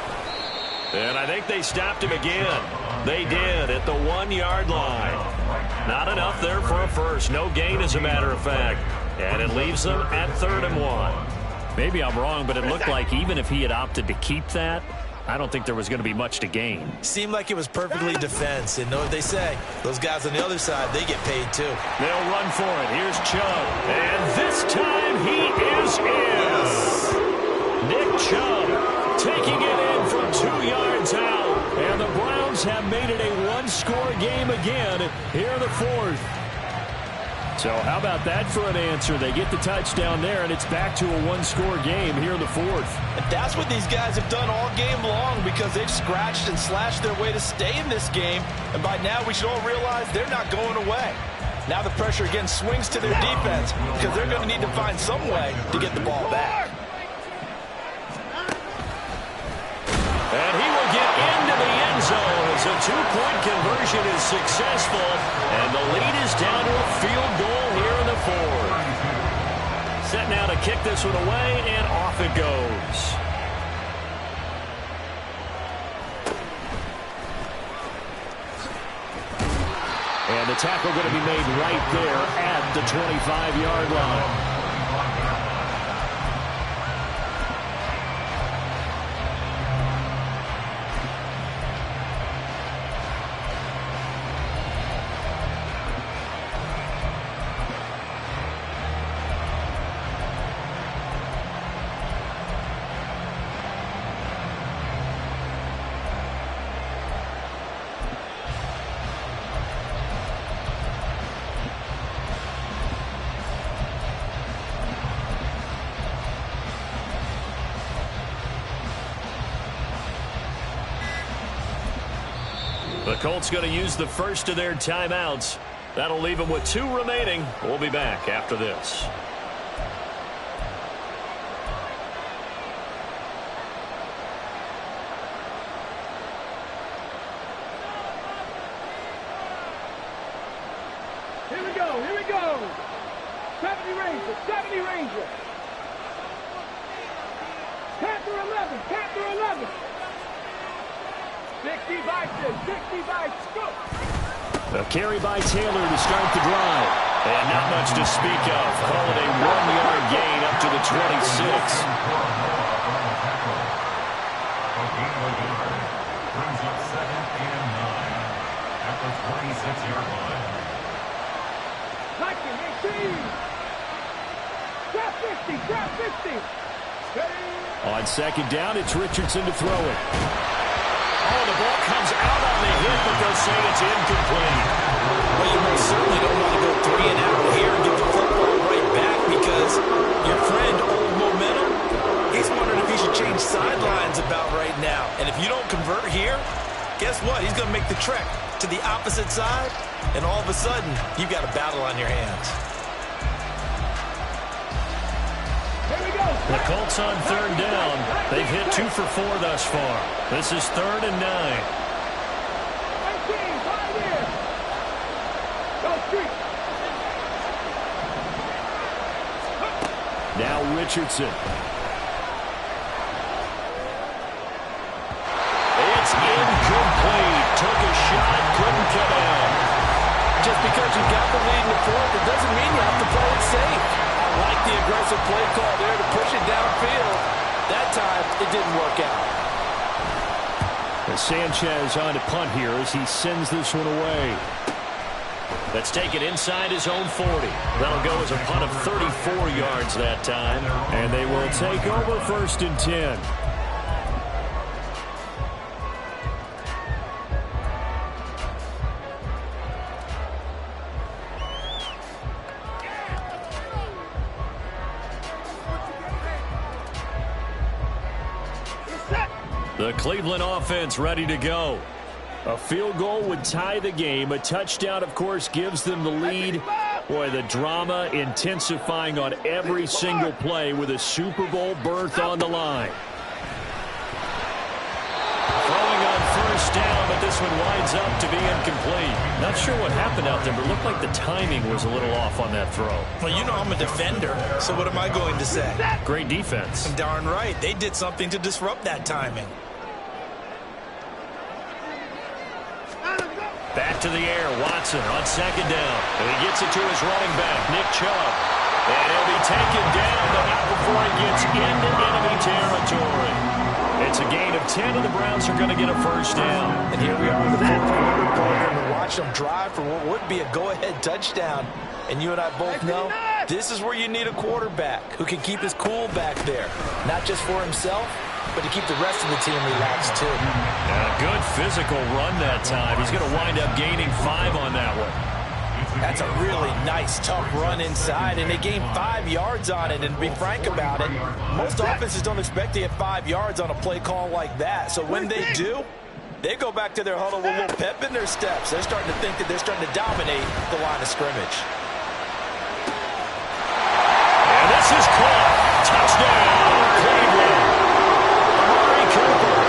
And I think they stopped him again. They did at the 1-yard line. Not enough there for a first. No gain, as a matter of fact. And it leaves them at 3rd and 1. Maybe I'm wrong, but it looked like even if he had opted to keep that, I don't think there was going to be much to gain. Seemed like it was perfectly defense. And know what they say. Those guys on the other side, they get paid too. They'll run for it. Here's Chubb. And this time he is in. Nick Chubb taking it in from 2 yards out. And the Browns have made it a 1-score game again here in the 4th. So how about that for an answer? They get the touchdown there, and it's back to a 1-score game here in the 4th. And that's what these guys have done all game long, because they've scratched and slashed their way to stay in this game. And by now, we should all realize they're not going away. Now the pressure again swings to their defense, because they're going to need to find some way to get the ball back. And he will get into the end zone as a 2-point conversion is successful. And the lead is down to a field goal here in the 4th. Set now to kick this one away, and off it goes. And the tackle going to be made right there at the 25-yard line. The Colts going to use the first of their timeouts. That'll leave them with 2 remaining. We'll be back after this. Here we go, here we go. 70 Ranger, 70 Ranger. Panther 11, Panther 11. 60 Vikings, 60 Vikings, go! A carry by Taylor to start the drive. And not much to speak of. Call it a 1-yard gain up to the 26. the 26-yard line. Like it, 18. Drop 50, drop 50. On second down, it's Richardson to throw it. Oh, the ball comes out on the hit, but they'll say it's incomplete. Well, you most certainly don't want to go 3 and out here and give the football right back because your friend, Old Momentum, he's wondering if he should change sidelines about right now. And if you don't convert here, guess what? He's going to make the trek to the opposite side, and all of a sudden, you've got a battle on your hands. The Colts on third down. They've hit 2 for 4 thus far. This is 3rd and 9. Now Richardson. It's incomplete. Took a shot, couldn't get down. Just because you got the lead in the fourth, it doesn't mean you have to play it safe. I like the aggressive play call there to push it downfield. That time, it didn't work out. Sanchez on to punt here as he sends this one away. Let's take it inside his own 40. That'll go as a punt of 34 yards that time. And they will take over 1st and 10. The Cleveland offense ready to go. A field goal would tie the game. A touchdown, of course, gives them the lead. Boy, the drama intensifying on every single play with a Super Bowl berth on the line. Throwing on 1st down, but this one winds up to be incomplete. Not sure what happened out there, but it looked like the timing was a little off on that throw. Well, you know I'm a defender, so what am I going to say? Great defense. Darn right. They did something to disrupt that timing. Back to the air, Watson on 2nd down. And he gets it to his running back, Nick Chubb. And he'll be taken down, but not before he gets into enemy territory. It's a gain of 10, and the Browns are going to get a 1st down. And here we are in the 4th quarter, partner, and watch them drive for what would be a go-ahead touchdown. And you and I both know this is where you need a quarterback who can keep his cool back there. Not just for himself, but to keep the rest of the team relaxed, too. And a good physical run that time. He's going to wind up gaining 5 on that one. That's a really nice, tough run inside, and they gained 5 yards on it. And to be frank about it, most offenses don't expect to get 5 yards on a play call like that. So when they do, they go back to their huddle with a little pep in their steps. They're starting to think that they're starting to dominate the line of scrimmage. And this is caught. Touchdown, Cleveland. Amari Cooper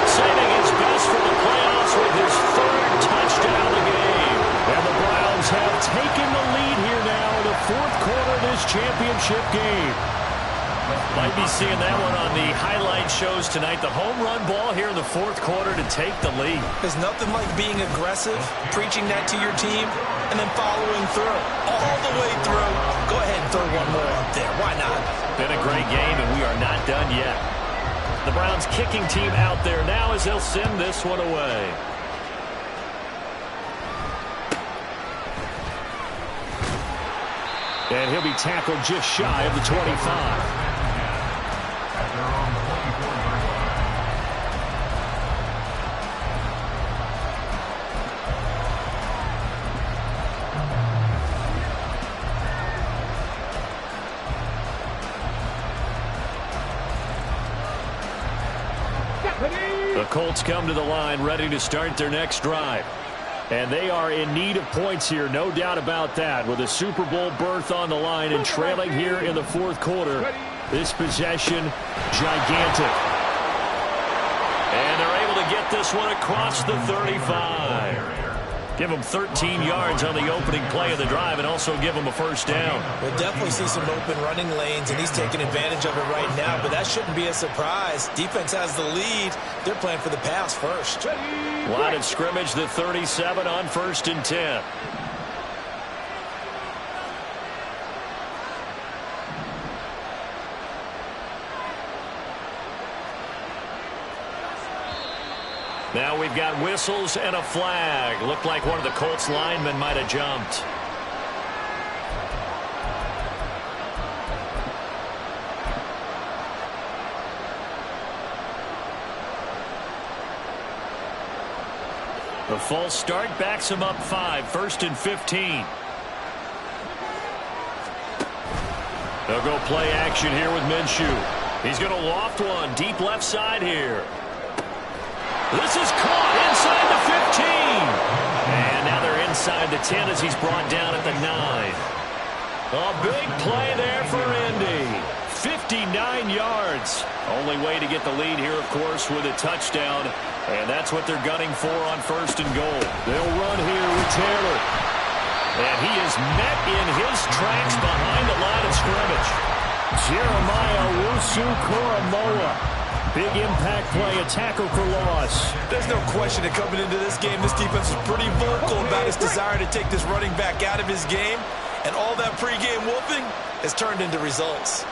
saving his best for the playoffs with his 3rd touchdown of the game. And the Browns have taken the lead here now in the 4th quarter of this championship game. Might be seeing that one on the highlight shows tonight. The home run ball here in the 4th quarter to take the lead. There's nothing like being aggressive, preaching that to your team, and then following through. All the way through. Go ahead and throw one more up there. Why not? Been a great game, and we are not done yet. The Browns kicking team out there now as they'll send this one away. And he'll be tackled just shy of the 25. The Colts come to the line ready to start their next drive. And they are in need of points here, no doubt about that. With a Super Bowl berth on the line and trailing here in the 4th quarter. This possession, gigantic. And they're able to get this one across the 35. Give them 13 yards on the opening play of the drive and also give them a 1st down. We'll definitely see some open running lanes, and he's taking advantage of it right now, but that shouldn't be a surprise. Defense has the lead. They're playing for the pass first. Line of scrimmage, the 37 on 1st and 10. Now we've got whistles and a flag. Looked like one of the Colts linemen might have jumped. The false start backs him up 5, 1st and 15. They'll go play action here with Minshew. He's going to loft one deep left side here. This is caught inside the 15. And now they're inside the 10 as he's brought down at the 9. A big play there for Indy. 59 yards. Only way to get the lead here, of course, with a touchdown. And that's what they're gunning for on 1st and goal. They'll run here with Taylor. And he is met in his tracks behind the line of scrimmage. Jeremiah Owusu-Koramoah. Big impact play, a tackle for loss. There's no question that coming into this game, this defense is pretty vocal about its desire to take this running back out of his game. And all that pregame wolfing has turned into results.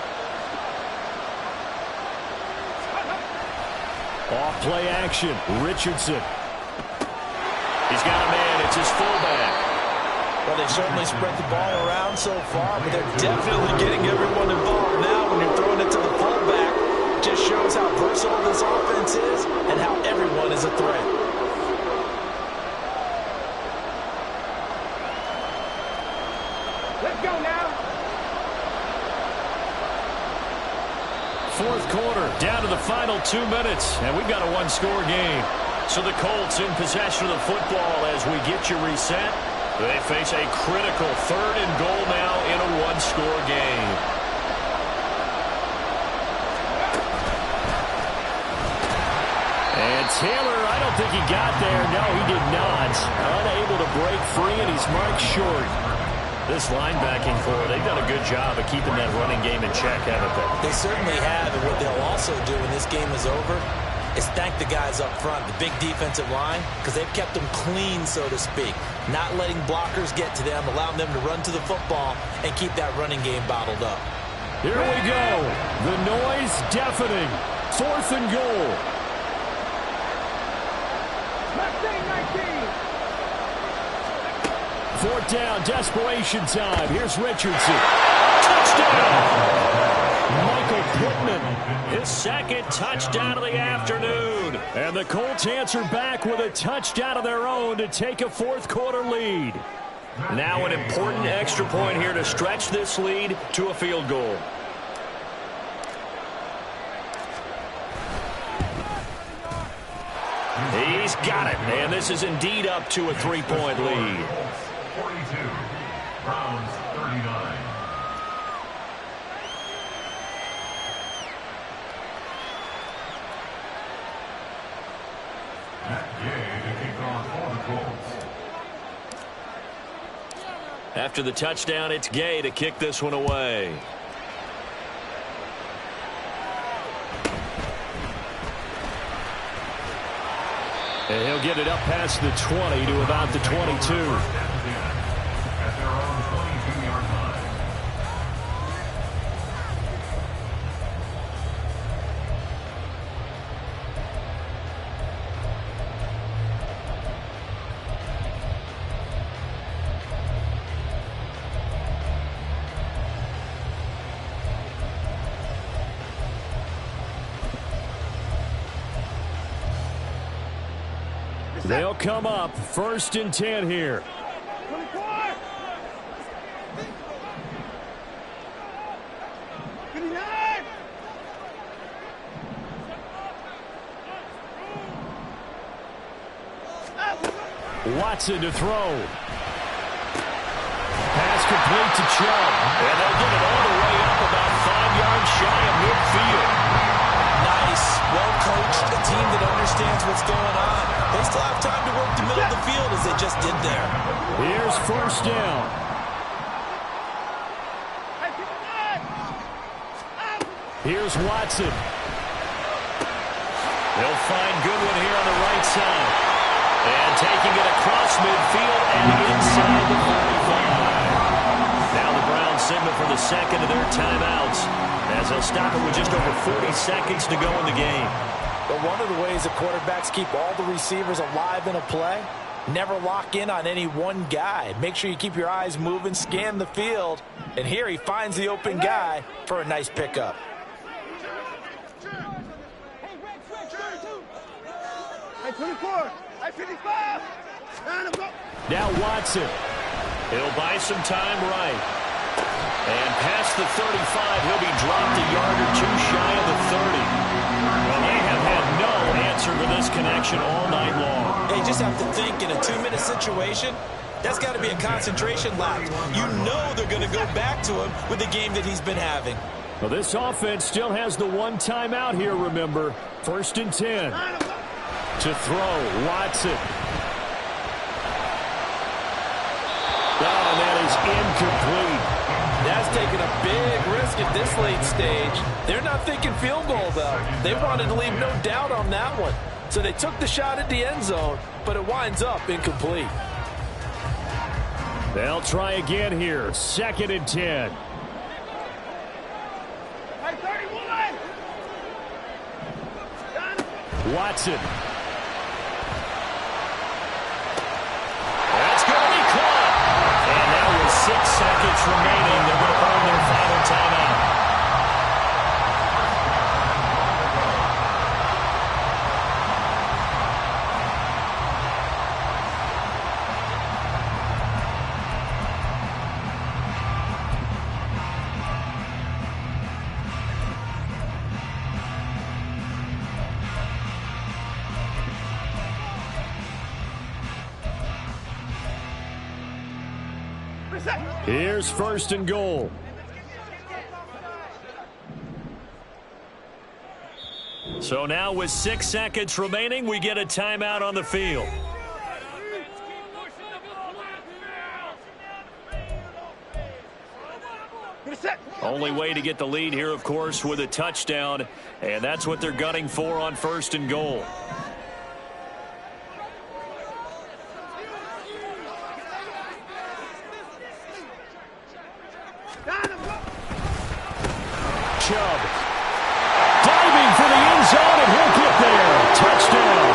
Off play action, Richardson. He's got a man, it's his fullback. Well, they've certainly spread the ball around so far, but they're definitely getting everyone involved now when you're throwing it to the fullback. It just shows how versatile this offense is and how everyone is a threat. Let's go now. 4th quarter, down to the final 2 minutes, and we've got a one-score game. So the Colts in possession of the football as we get you reset. They face a critical 3rd and goal now in a one-score game. And Taylor, I don't think he got there. No, he did not. Unable to break free, and he's marked short. This linebacking core, they've done a good job of keeping that running game in check, haven't they? They certainly have, and what they'll also do when this game is over is thank the guys up front, the big defensive line, because they've kept them clean, so to speak. Not letting blockers get to them, allowing them to run to the football and keep that running game bottled up. Here we go. The noise deafening. 4th and goal. 4th down, desperation time. Here's Richardson. Touchdown! Michael Pittman, his 2nd touchdown of the afternoon. And the Colts answer back with a touchdown of their own to take a 4th quarter lead. Now an important extra point here to stretch this lead to a field goal. He's got it, and this is indeed up to a 3-point lead. 42, Browns 39. Matt Gay to kick off for the Colts. After the touchdown, it's Gay to kick this one away. And he'll get it up past the 20 to about the 22. At their own 22-yard line. They'll come up 1st and 10 here. 24. 59. Watson to throw. Pass complete to Chubb. And they'll get it all the way up about 5 yards shy of midfield. Nice, well-coached, a team that understands what's going on. They still have time to work the middle of the field as they just did there. Here's 1st down. Here's Watson. They'll find Goodwin here on the right side. And taking it across midfield and inside the 45. Now the Browns signal for the 2nd of their timeouts as they'll stop it with just over 40 seconds to go in the game. But one of the ways that quarterbacks keep all the receivers alive in a play, never lock in on any one guy. Make sure you keep your eyes moving, scan the field. And here he finds the open guy for a nice pickup. Hey, 24. Hey, 55. Now Watson. He'll buy some time right. And past the 35, he'll be dropped a yard or two shy of the 30. Well, they have had no answer for this connection all night long. They just have to think in a 2-minute situation, that's got to be a concentration lapse. You know they're going to go back to him with the game that he's been having. Well, this offense still has the one timeout here, remember. 1st and 10. To throw, Watson. Oh, that is incomplete. That's taking a big risk at this late stage. They're not thinking field goal, though. They wanted to leave no doubt on that one. So they took the shot at the end zone, but it winds up incomplete. They'll try again here. 2nd and 10. Hey, 31. Watson. That's going to be caught. And now with 6 seconds remaining, they're going to burn their final timeout. Here's 1st and goal. So now with 6 seconds remaining, we get a timeout on the field. Only way to get the lead here, of course, with a touchdown, and that's what they're gunning for on 1st and goal. Chubb diving for the end zone, and he'll get there. Touchdown.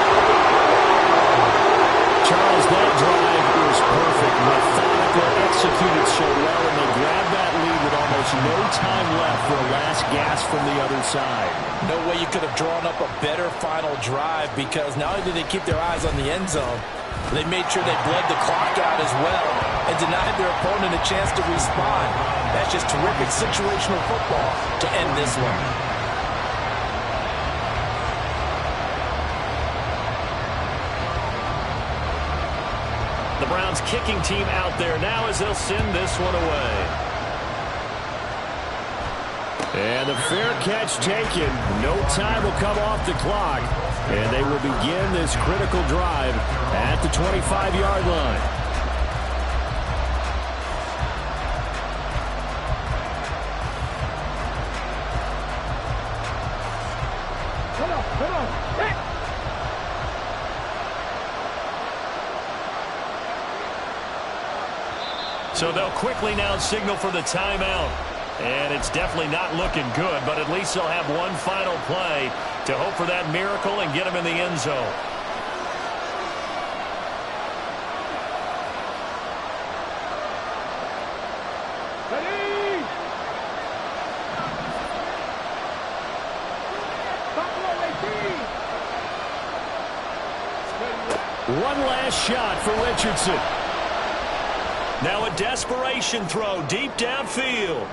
Charles, that drive was perfect. Methodical, executed so well, and they grabbed that lead with almost no time left for a last gasp from the other side. No way you could have drawn up a better final drive, because not only did they keep their eyes on the end zone, they made sure they bled the clock out as well and denied their opponent a chance to respond. That's just terrific situational football to end this one. The Browns kicking team out there now as they'll send this one away. And the fair catch taken. No time will come off the clock. And they will begin this critical drive at the 25-yard line. So they'll quickly now signal for the timeout. And it's definitely not looking good, but at least they'll have one final play to hope for that miracle and get them in the end zone. One last shot for Richardson. Now a desperation throw deep downfield.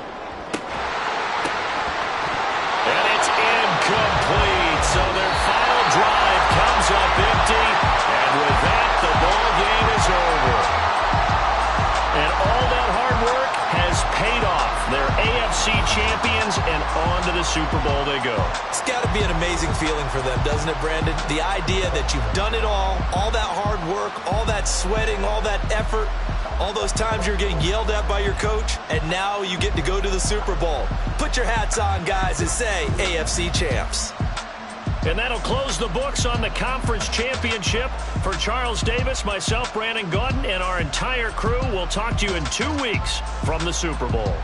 And it's incomplete. So their final drive comes up empty. And with that, the ball game is over. And all that hard work has paid off. They're AFC champions, and on to the Super Bowl they go. It's got to be an amazing feeling for them, doesn't it, Brandon? The idea that you've done it all that hard work, all that sweating, all that effort, all those times you're getting yelled at by your coach, and now you get to go to the Super Bowl. Put your hats on, guys, and say AFC champs. And that'll close the books on the conference championship. For Charles Davis, myself, Brandon Gaudin, and our entire crew, we'll talk to you in 2 weeks from the Super Bowl.